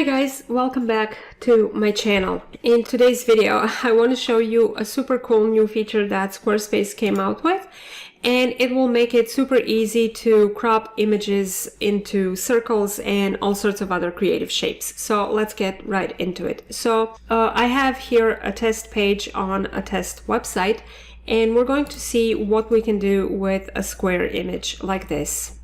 Hi guys, welcome back to my channel. In today's video, I want to show you a super cool new feature that Squarespace came out with, and it will make it super easy to crop images into circles and all sorts of other creative shapes. So let's get right into it. So I have here a test page on a test website, and we're going to see what we can do with a square image like this.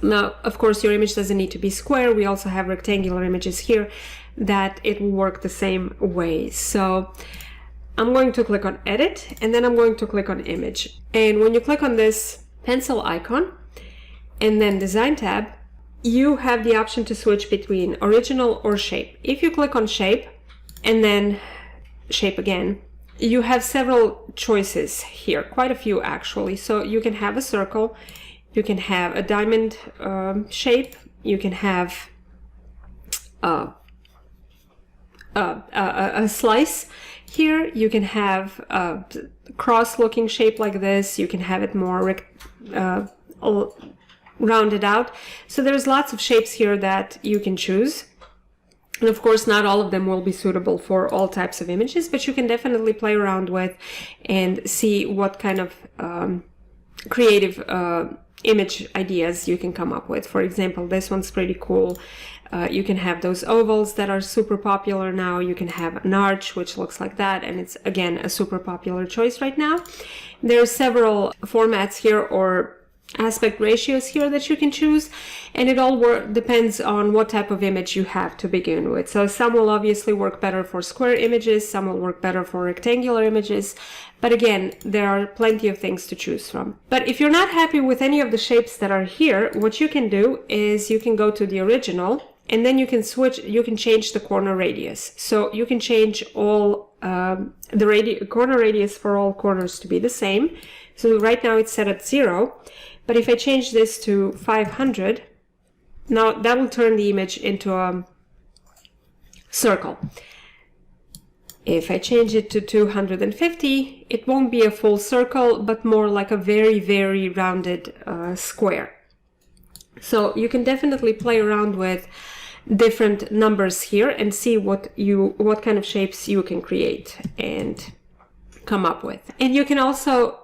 Now, of course, your image doesn't need to be square. We also have rectangular images here that it will work the same way. So I'm going to click on edit, and then I'm going to click on image. And when you click on this pencil icon and then design tab, you have the option to switch between original or shape. If you click on shape and then shape again, you have several choices here, quite a few actually. So you can have a circle, you can have a diamond shape, you can have a slice here, you can have a cross-looking shape like this, you can have it more rounded out. So there's lots of shapes here that you can choose. And of course, not all of them will be suitable for all types of images, but you can definitely play around with and see what kind of creative image ideas you can come up with. For example, this one's pretty cool. You can have those ovals that are super popular now. You can have an arch, which looks like that, and it's again a super popular choice right now. There are several formats here or aspect ratios here that you can choose, and it all depends on what type of image you have to begin with. So some will obviously work better for square images, some will work better for rectangular images, but again, there are plenty of things to choose from. But if you're not happy with any of the shapes that are here, what you can do is you can go to the original, and then you can change the corner radius. So you can change all the corner radius for all corners to be the same. So right now it's set at 0. But if I change this to 500, now that will turn the image into a circle. If I change it to 250, it won't be a full circle, but more like a very, very rounded square. So you can definitely play around with different numbers here and see what kind of shapes you can create and come up with. And you can also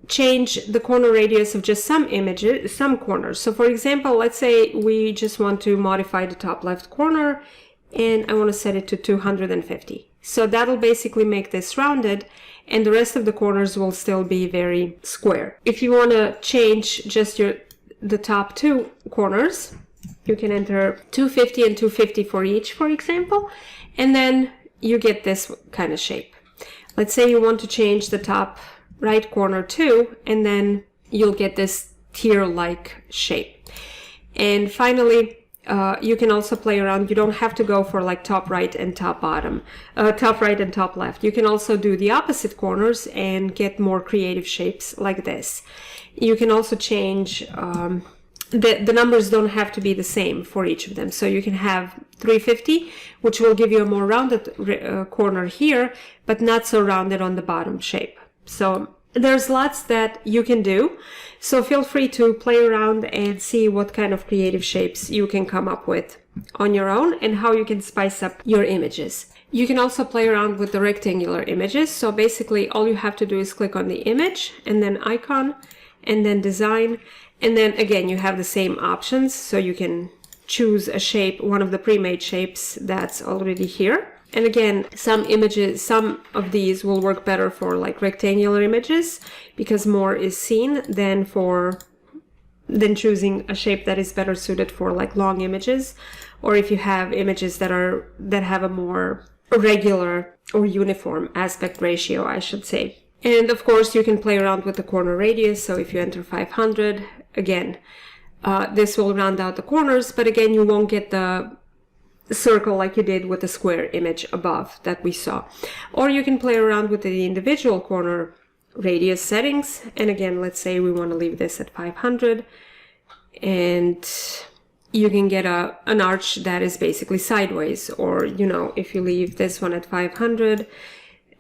change the corner radius of just some images, some corners. So for example, let's say we just want to modify the top left corner, and I want to set it to 250. So that'll basically make this rounded, and the rest of the corners will still be very square. If you want to change just the top two corners, you can enter 250 and 250 for each, for example, and then you get this kind of shape. Let's say you want to change the top right corner too, and then you'll get this tier-like shape. And finally, you can also play around. You don't have to go for like top right and top bottom, top right and top left. You can also do the opposite corners and get more creative shapes like this. You can also change, the numbers don't have to be the same for each of them. So you can have 350, which will give you a more rounded corner here, but not so rounded on the bottom shape. So there's lots that you can do. So feel free to play around and see what kind of creative shapes you can come up with on your own and how you can spice up your images. You can also play around with the rectangular images. So basically all you have to do is click on the image and then icon and then design. And then again, you have the same options. So you can choose a shape, one of the pre-made shapes that's already here. And again, some of these will work better for like rectangular images because more is seen than choosing a shape that is better suited for like long images, or if you have images that have a more regular or uniform aspect ratio, I should say. And of course, you can play around with the corner radius. So if you enter 500, again, this will round out the corners, but again, you won't get the circle like you did with the square image above that we saw. Or you can play around with the individual corner radius settings, and again, let's say we want to leave this at 500, and you can get an arch that is basically sideways. Or if you leave this one at 500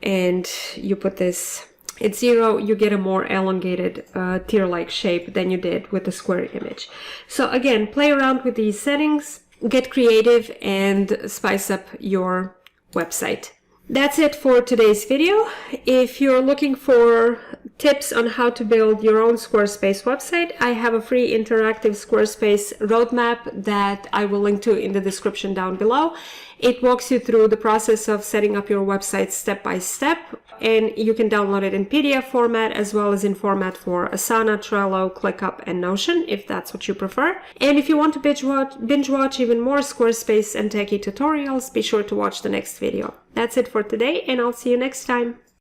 and you put this at 0, you get a more elongated tier-like shape than you did with the square image. So again, play around with these settings. get creative and spice up your website. That's it for today's video. If you're looking for tips on how to build your own Squarespace website, I have a free interactive Squarespace roadmap that I will link to in the description down below. It walks you through the process of setting up your website step by step, and you can download it in PDF format as well as in format for Asana, Trello, ClickUp, and Notion if that's what you prefer. And if you want to binge watch even more Squarespace and techie tutorials, be sure to watch the next video. That's it for today, and I'll see you next time.